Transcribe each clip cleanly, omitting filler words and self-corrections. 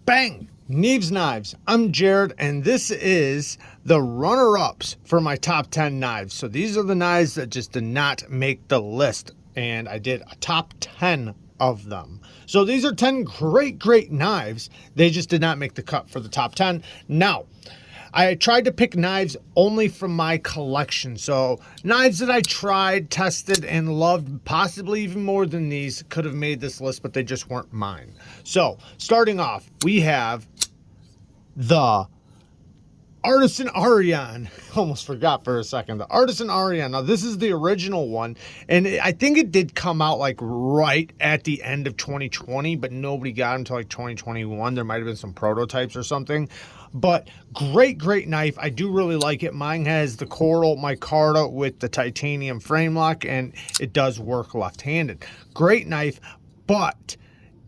Bang! Neeves Knives. I'm Jared, and this is the runner-ups for my top 10 knives. So these are the knives that just did not make the list, and I did a top 10 of them. So these are 10 great knives. They just did not make the cut for the top 10. Now, I tried to pick knives only from my collection. So knives that I tried, tested, and loved, possibly even more than these, could have made this list, but they just weren't mine. So starting off, we have the Artisan Aria. Almost forgot for a second. The Artisan Aria. Now this is the original one, and I think it did come out like right at the end of 2020, but nobody got it until like 2021. There might have been some prototypes or something. But great knife. I do really like it. Mine has the coral micarta with the titanium frame lock, and it does work left-handed. Great knife, but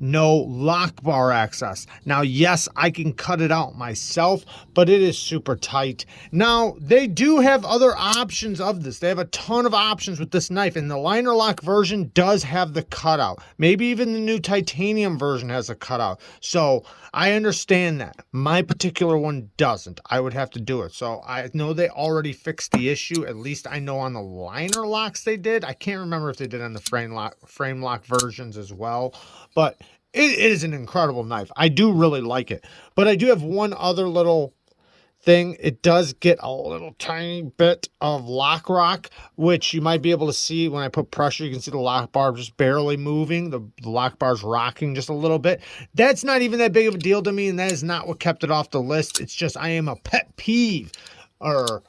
no lock bar access. Now, yes, I can cut it out myself, but it is super tight. Now, they do have other options of this. They have a ton of options with this knife, and the liner lock version does have the cutout. Maybe even the new titanium version has a cutout. So I understand that. My particular one doesn't. I would have to do it. So I know they already fixed the issue. At least I know on the liner locks they did. I can't remember if they did on the frame lock versions as well, but it is an incredible knife. I do really like it. But I do have one other little thing. It does get a little tiny bit of lock rock, which you might be able to see when I put pressure. You can see the lock bar just barely moving. The lock bar's rocking just a little bit. That's not even that big of a deal to me, and that is not what kept it off the list. It's just I am a pet peeve, or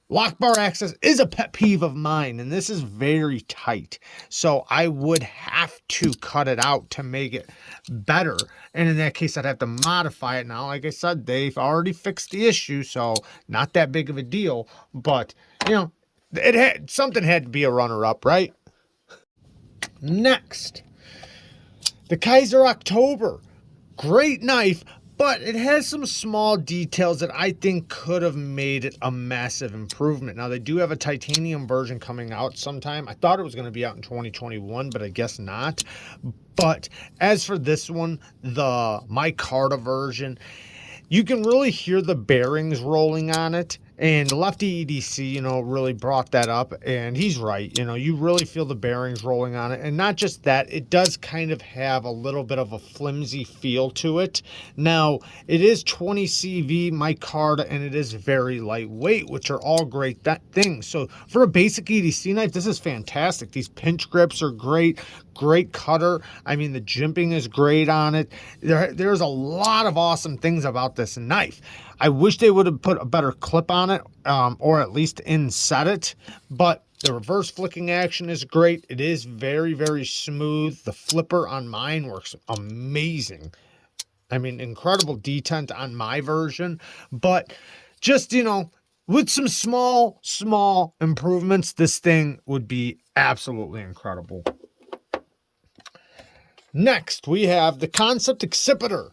lock bar access is a pet peeve of mine, and this is very tight. So I would have to cut it out to make it better. And in that case, I'd have to modify it. Now, like I said, they've already fixed the issue, so not that big of a deal. But, you know, something had to be a runner-up, right? Next, the Kizer October. Great knife, but it has some small details that I think could have made it a massive improvement. Now, they do have a titanium version coming out sometime. I thought it was going to be out in 2021, but I guess not. But as for this one, the micarta version, you can really hear the bearings rolling on it. And the Lefty EDC, you know, really brought that up, and he's right. You know, you really feel the bearings rolling on it. And not just that, it does kind of have a little bit of a flimsy feel to it. Now, it is 20 CV micarta, and it is very lightweight, which are all great things. So for a basic EDC knife, this is fantastic. These pinch grips are great. Great cutter. I mean, the jimping is great on it. There's a lot of awesome things about this knife. I wish they would have put a better clip on it, or at least inset it, but the reverse flicking action is great. It is very smooth. The flipper on mine works amazing. I mean, incredible detent on my version, but just, you know, with some small improvements, this thing would be absolutely incredible. Next, we have the KANSEPT Exhibitor.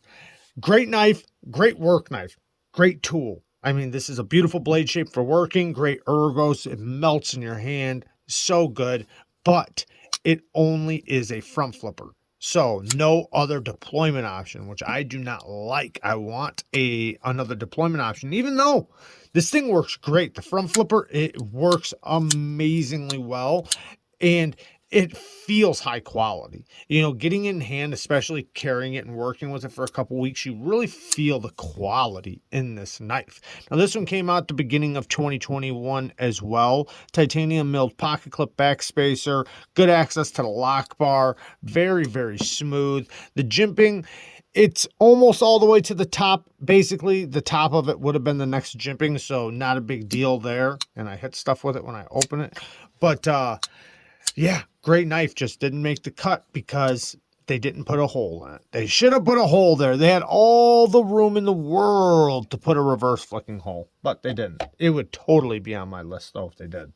Great knife, great work knife, great tool. I mean, this is a beautiful blade shape for working, great ergos. It melts in your hand, so good, but it only is a front flipper. So no other deployment option, which I do not like. I want another deployment option, even though this thing works great. The front flipper, it works amazingly well, and it feels high quality. You know, getting it in hand, especially carrying it and working with it for a couple weeks, you really feel the quality in this knife. Now, this one came out at the beginning of 2021 as well. Titanium milled pocket clip backspacer, good access to the lock bar, very smooth. The jimping, it's almost all the way to the top. Basically, the top of it would have been the next jimping, so not a big deal there. And I hit stuff with it when I open it. But, yeah, great knife, just didn't make the cut because they didn't put a hole in it. They should have put a hole there. They had all the room in the world to put a reverse flicking hole, but they didn't. It would totally be on my list, though, if they did.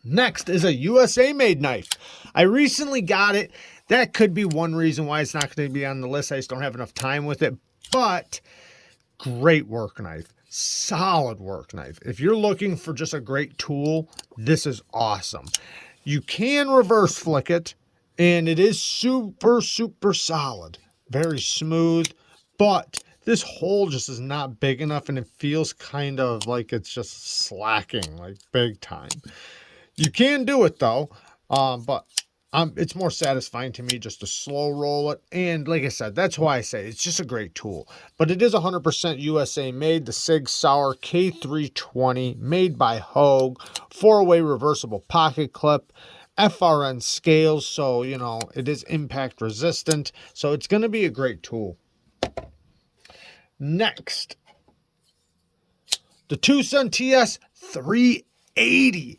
Next is a USA made knife. I recently got it. That could be one reason why it's not going to be on the list. I just don't have enough time with it, but great work knife. Solid work knife. If you're looking for just a great tool, this is awesome. You can reverse flick it, and it is super solid. Very smooth, but this hole just is not big enough, and it feels kind of like it's just slacking, like big time. You can do it though, but it's more satisfying to me just to slow roll it. And like I said, that's why I say it's just a great tool. But it is 100% USA made. The Sig Sauer K320, made by Hogue, 4-way reversible pocket clip, FRN scales, so you know it is impact resistant. So it's going to be a great tool. Next, the Tuya TS300.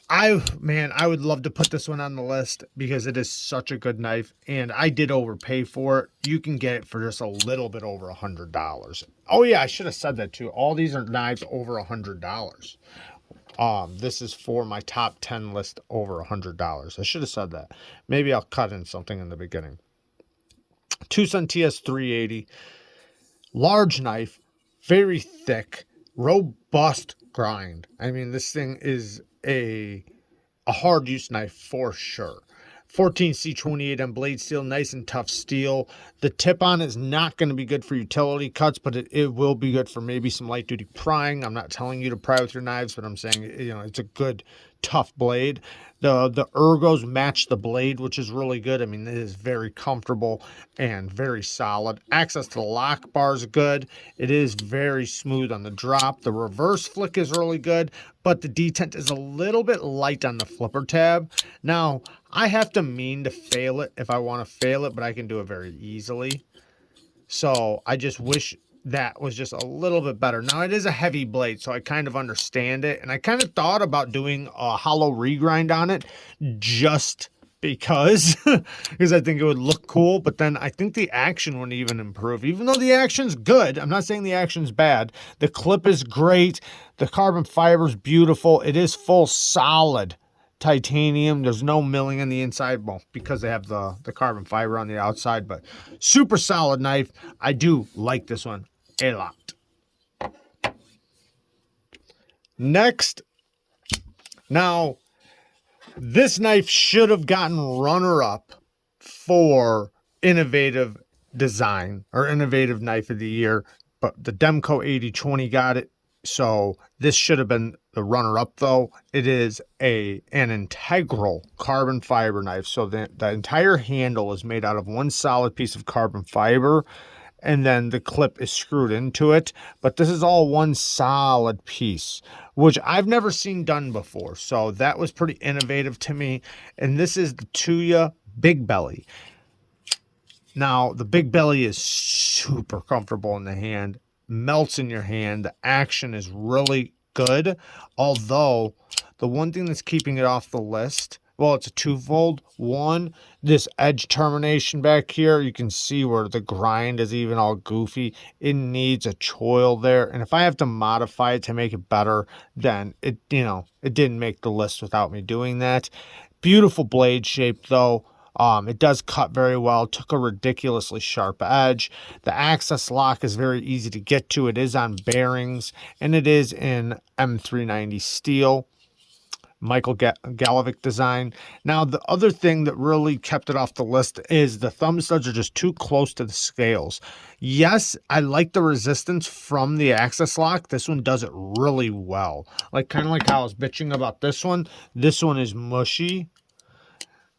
I would love to put this one on the list because it is such a good knife, and I did overpay for it. You can get it for just a little bit over $100. Oh yeah, I should have said that too. All these are knives over $100. This is for my top 10 list over $100. I should have said that. Maybe I'll cut in something in the beginning. Tuya TS300, large knife, very thick, robust grind. I mean, this thing is a hard use knife for sure. 14C28 on blade steel, nice and tough steel. The tip on is not going to be good for utility cuts, but it will be good for maybe some light duty prying. I'm not telling you to pry with your knives, but I'm saying, you know, it's a good tough blade. The ergos match the blade, which is really good. I mean, it is very comfortable and very solid. Access to the lock bar is good. It is very smooth on the drop. The reverse flick is really good, but the detent is a little bit light on the flipper tab. Now, I have to mean to fail it if I want to fail it, but I can do it very easily. So I just wish that was just a little bit better. Now, it is a heavy blade, so I kind of understand it. And I kind of thought about doing a hollow regrind on it just because I think it would look cool. But then I think the action wouldn't even improve. Even though the action's good, I'm not saying the action's bad. The clip is great. The carbon fiber is beautiful. It is full solid titanium. There's no milling on the inside, well, because they have the carbon fiber on the outside, but super solid knife. I do like this one a lot. Next, now this knife should have gotten runner-up for innovative design or innovative knife of the year, but the Demco 8020 got it. So this should have been the runner-up, though. It is an integral carbon fiber knife. So the entire handle is made out of one solid piece of carbon fiber, and then the clip is screwed into it. But this is all one solid piece, which I've never seen done before. So that was pretty innovative to me. And this is the Tuya Big Belly. Now, the Big Belly is super comfortable in the hand. Melts in your hand. The action is really good, although the one thing that's keeping it off the list, well, it's a twofold. One, this edge termination back here, you can see where the grind is even all goofy. It needs a choil there, and if I have to modify it to make it better, then it, you know, it didn't make the list without me doing that. Beautiful blade shape though. It does cut very well. Took a ridiculously sharp edge. The access lock is very easy to get to. It is on bearings, and it is in M390 steel. Michael Galovic design. Now, the other thing that really kept it off the list is the thumb studs are just too close to the scales. Yes, I like the resistance from the access lock. This one does it really well. Like, kind of like how I was bitching about this one. This one is mushy.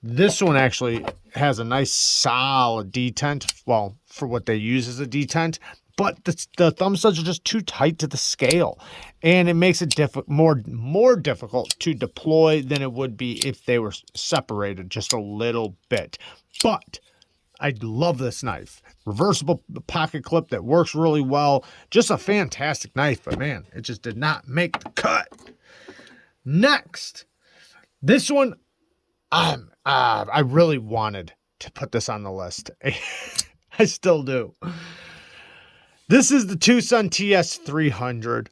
This one actually has a nice solid detent, well, for what they use as a detent, but the thumb studs are just too tight to the scale, and it makes it more difficult to deploy than it would be if they were separated just a little bit. But I love this knife. Reversible pocket clip that works really well. Just a fantastic knife, but man, it just did not make the cut. Next, this one, I really wanted to put this on the list. I still do. This is the Tuya TS300.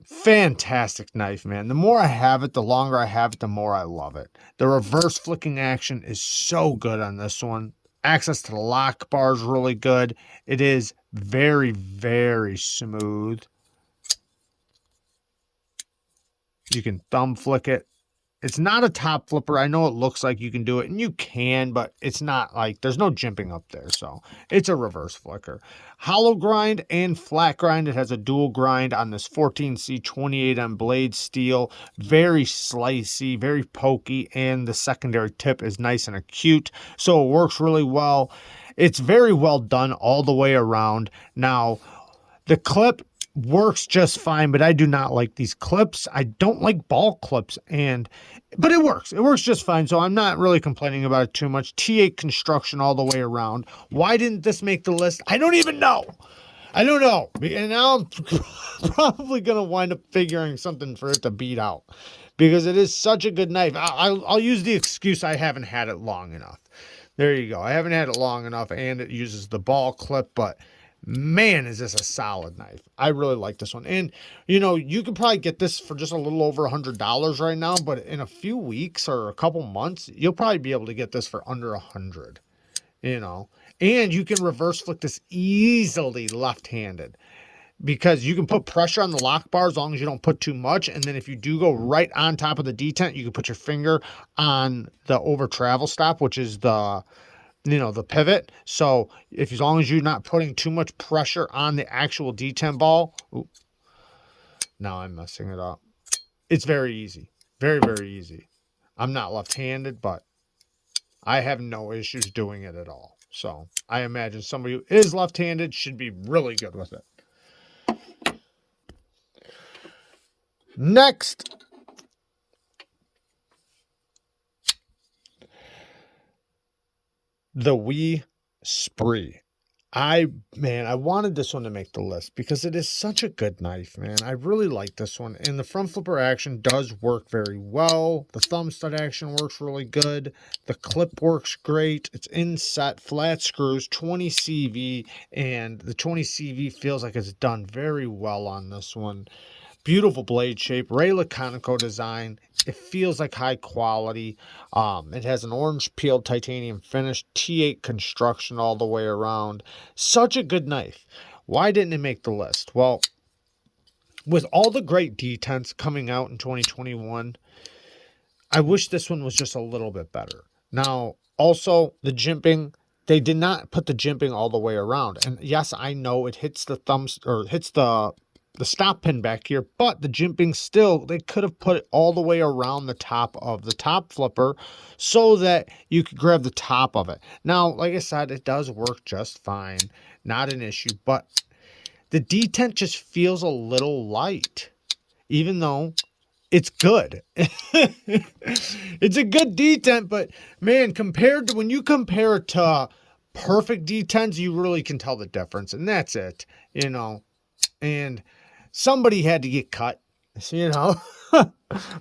Fantastic knife, man. The more I have it, the longer I have it, the more I love it. The reverse flicking action is so good on this one. Access to the lock bar is really good. It is very, very smooth. You can thumb flick it. It's not a top flipper. I know it looks like you can do it, and you can, but it's not like, there's no jimping up there. So it's a reverse flicker. Hollow grind and flat grind. It has a dual grind on this 14C 28M blade steel. Very slicey, very pokey, and the secondary tip is nice and acute. So it works really well. It's very well done all the way around. Now, the clip works just fine, but I do not like these clips. I don't like ball clips, but it works. It works just fine, so I'm not really complaining about it too much. T8 construction all the way around. Why didn't this make the list? I don't even know. I don't know. And now I'm probably going to wind up figuring something for it to beat out, because it is such a good knife. I'll use the excuse I haven't had it long enough. There you go. I haven't had it long enough, and it uses the ball clip, but man, is this a solid knife. I really like this one. And, you know, you could probably get this for just a little over $100 right now, but in a few weeks or a couple months, you'll probably be able to get this for under $100, you know. And you can reverse flick this easily left-handed, because you can put pressure on the lock bar as long as you don't put too much. And then if you do go right on top of the detent, you can put your finger on the over travel stop, which is the, you know, the pivot. So if, as long as you're not putting too much pressure on the actual detent ball, now I'm messing it up. It's very easy. Very, very easy. I'm not left-handed, but I have no issues doing it at all. So I imagine somebody who is left-handed should be really good with it. Next, the Wiha Spree. I wanted this one to make the list because it is such a good knife, man. I really like this one. And the front flipper action does work very well. The thumb stud action works really good. The clip works great. It's inset, flat screws, 20 CV, and the 20 CV feels like it's done very well on this one. Beautiful blade shape, Ray Laconico design. It feels like high quality. It has an orange peeled titanium finish, T8 construction all the way around. Such a good knife. Why didn't it make the list? Well, with all the great detents coming out in 2021, I wish this one was just a little bit better. Now, also the jimping, they did not put the jimping all the way around. And yes, I know it hits the thumbs, or hits the stop pin back here, but the jimping still, they could have put it all the way around the top of the top flipper so that you could grab the top of it. Now, like I said, it does work just fine, not an issue, but the detent just feels a little light, even though it's good. It's a good detent, but man, compared to, when you compare it to perfect detents, you really can tell the difference, and that's it, you know. And somebody had to get cut, you know.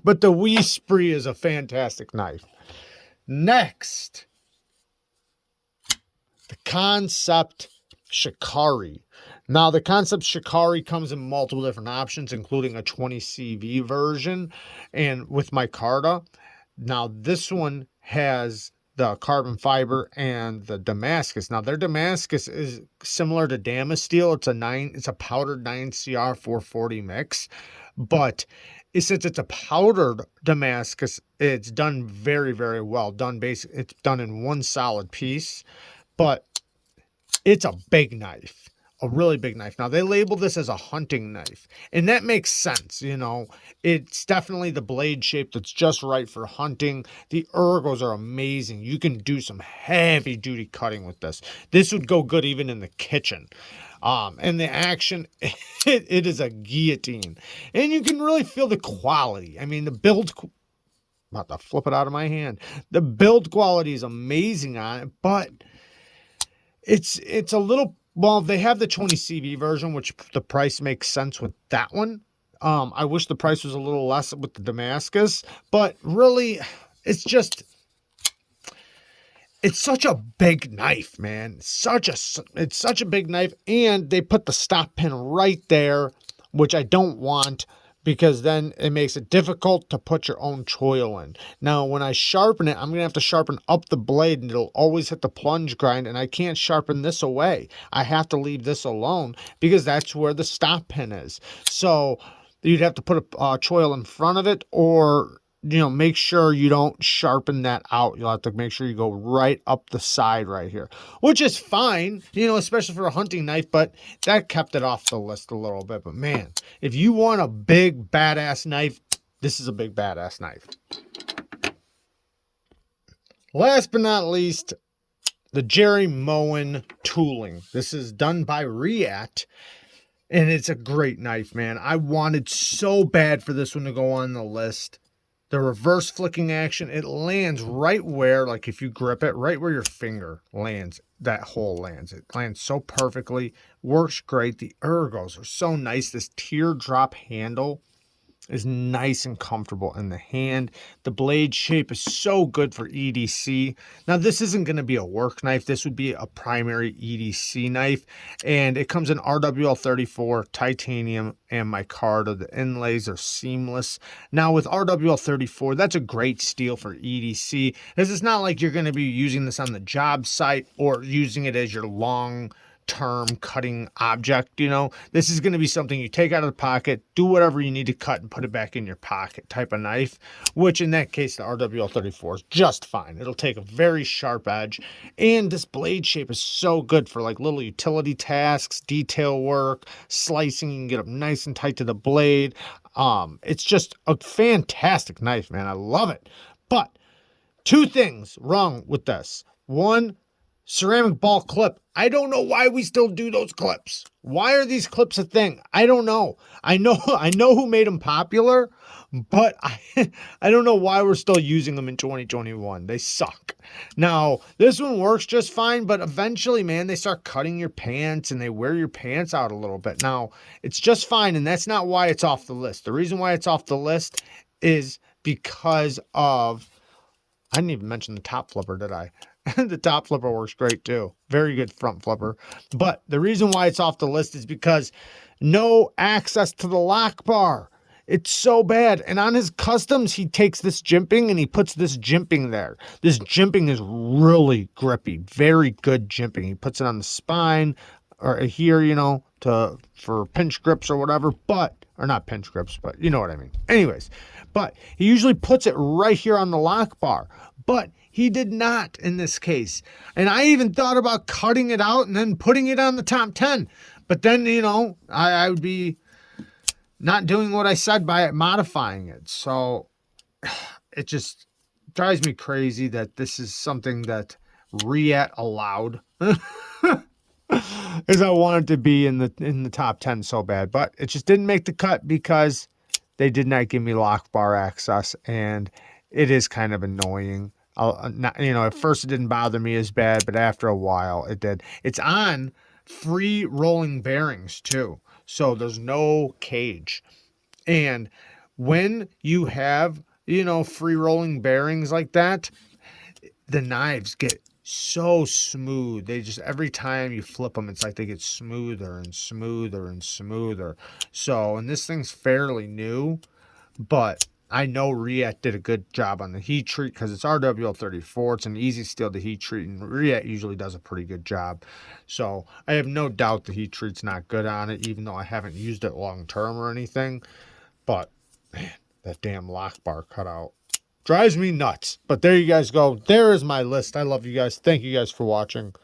But the Wiha Spree is a fantastic knife. Next, the KANSEPT Shikari. Now, the KANSEPT Shikari comes in multiple different options, including a 20 CV version and with micarta. Now, this one has the carbon fiber and the Damascus. Now, their Damascus is similar to Damasteel. It's a powdered 9CR 440 mix, but since it's a powdered Damascus, it's done very, very well. It's done in one solid piece, but it's a big knife. A really big knife. Now, they label this as a hunting knife, and that makes sense, you know. It's definitely the blade shape that's just right for hunting. The ergos are amazing. You can do some heavy duty cutting with this. This would go good even in the kitchen. And the action, it is a guillotine, and you can really feel the quality. I mean, the build, I'm about to flip it out of my hand. The build quality is amazing on it, but it's a little, well, they have the 20 CV version, which the price makes sense with that one. I wish the price was a little less with the Damascus, but really, it's such a big knife, man. It's such a big knife, and they put the stop pin right there, which I don't want, because then it makes it difficult to put your own choil in. Now, when I sharpen it, I'm going to have to sharpen up the blade, and it'll always hit the plunge grind, and I can't sharpen this away. I have to leave this alone because that's where the stop pin is. So you'd have to put a choil in front of it, or make sure you don't sharpen that out. You'll have to make sure you go right up the side right here, which is fine, especially for a hunting knife, but that kept it off the list a little bit. But man, if you want a big badass knife, this is a big badass knife. Last but not least, the Jerry Moen tooling. This is done by Riat. And it's a great knife, man. I wanted so bad for this one to go on the list. The reverse flicking action, it lands right where, like if you grip it, right where your finger lands, that hole lands. It lands so perfectly, works great. The ergos are so nice. This teardrop handle is nice and comfortable in the hand. The blade shape is so good for EDC. Now this isn't going to be a work knife. This would be a primary EDC knife, and it comes in RWL 34 titanium and micarta. The inlays are seamless. Now with RWL 34, that's a great steel for EDC, because it's not like you're going to be using this on the job site or using it as your long term cutting object. This is going to be something you take out of the pocket, do whatever you need to cut, and put it back in your pocket type of knife, which in that case the RWL 34 is just fine. It'll take a very sharp edge, and this blade shape is so good for like little utility tasks, detail work, slicing. You can get up nice and tight to the blade. It's just a fantastic knife, man. I love it. But two things wrong with this. One, ceramic ball clip. I don't know why we still do those clips. Why are these clips a thing? I don't know. I know who made them popular, but I don't know why we're still using them in 2021. They suck. Now, this one works just fine, but eventually, man, they start cutting your pants and they wear your pants out a little bit. Now, it's just fine, and that's not why it's off the list. The reason why it's off the list is because of, I didn't even mention the top flipper, did I? The top flipper works great too. Very good front flipper. But the reason why it's off the list is because no access to the lock bar. It's so bad. And on his customs, he takes this jimping and he puts this jimping there. This jimping is really grippy. Very good jimping. He puts it on the spine or here, for pinch grips or whatever, or not pinch grips, but you know what I mean. Anyways, but he usually puts it right here on the lock bar. But he did not in this case. And I even thought about cutting it out and then putting it on the top 10. But then, I would be not doing what I said by modifying it. So it just drives me crazy that this is something that Riat allowed. As I wanted to be in the top 10 so bad. But it just didn't make the cut because they did not give me lock bar access. And it is kind of annoying. At first it didn't bother me as bad, but after a while it did. It's on free rolling bearings too, so there's no cage. And when you have, free rolling bearings like that, the knives get so smooth. They just, every time you flip them, it's like they get smoother and smoother and smoother. So, and this thing's fairly new, but I know Riat did a good job on the heat treat because it's RWL 34. It's an easy steel to heat treat, and Riat usually does a pretty good job. So I have no doubt the heat treat's not good on it, even though I haven't used it long term or anything. But man, that damn lock bar cutout drives me nuts. But there you guys go. There is my list. I love you guys. Thank you guys for watching.